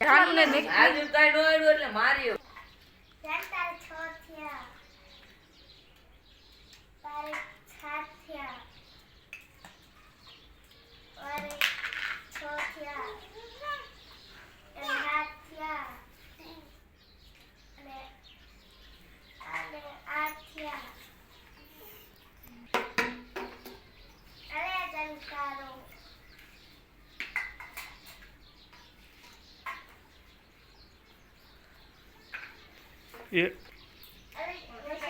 કાનને દેખ આજુ કાઈ નો આવ્યો એટલે માર્યો. તારે 6 થયા. તારે 7 થયા. તારે 6 થયા. અને 7 થયા. અને 8 થયા. અરે જનકારો એ અરે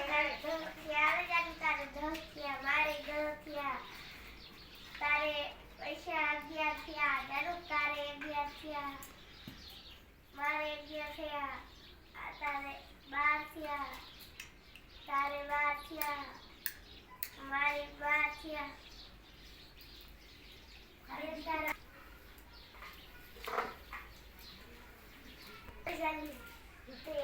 તારે 10 થયા. અરે જનકારો 10 થયા. મારે 10 થયા. તારે પૈસા 11 થયા. જાનું તારે 11 થયા. મારે 11 થયા. તારે 12 થયા. તારે 12 થયા. મારે 12 થયા. અરે તારા જાની તે